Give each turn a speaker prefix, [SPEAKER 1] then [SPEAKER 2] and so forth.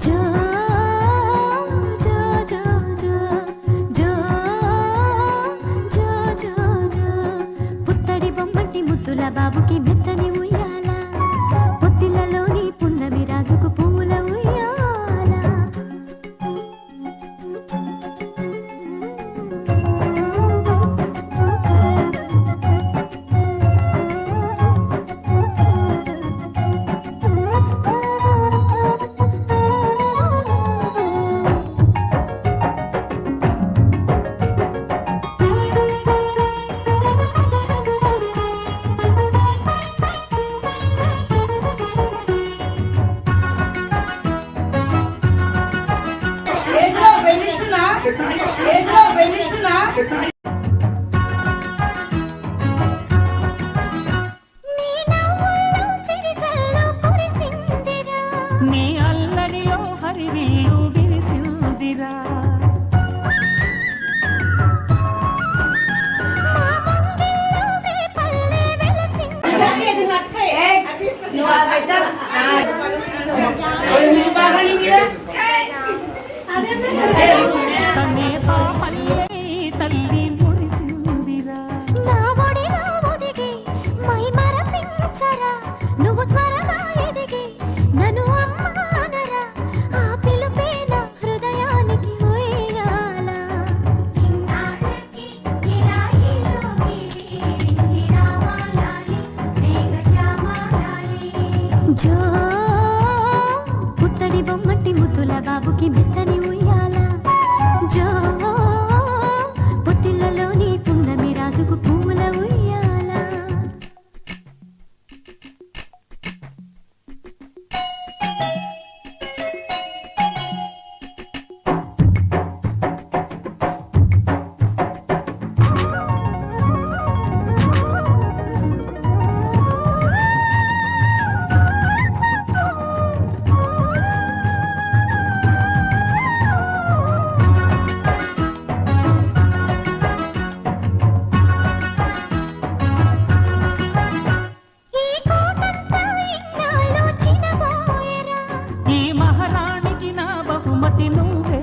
[SPEAKER 1] జో జో జో జో జో జో జో జో పుత్తడి బొమ్మటి ముద్దుల బాబుకి మెత్తని ఉయ్యాల పొత్తిలలోని పున్నమి రాజుకు పువ్వుల ఉయ్యాల
[SPEAKER 2] నీ అల్లరిలో హరివిల్లు విరిసిందిరా తనే పాపల్లే తల్లి మురిసిందిరా
[SPEAKER 1] నా ఒడిలో ఒదిగి మై మరపించరా నువ్వు త్వరగా ఎదిగి నన్ను అమ్మానరా ఆ పిలుపే నా హృదయానికి ఉయ్యాల ఇన్నాళ్ళకి ఇలా ఇల్లుకి రావాలాలి మేఘశ్యామాలాలి జో పుత్తడి బొమ్మటి ముద్దుల బాబుకి మెత్తని ఉయ్యాల జో పొత్తిళ్ళలోని పున్నమి రాజుకు పువ్వుల ఉయ్యాల ఈ కోటంతా ఇన్నాళ్ళు చినబోయరా
[SPEAKER 2] ఈ మహారాణికి నా బహుమతి నువ్వే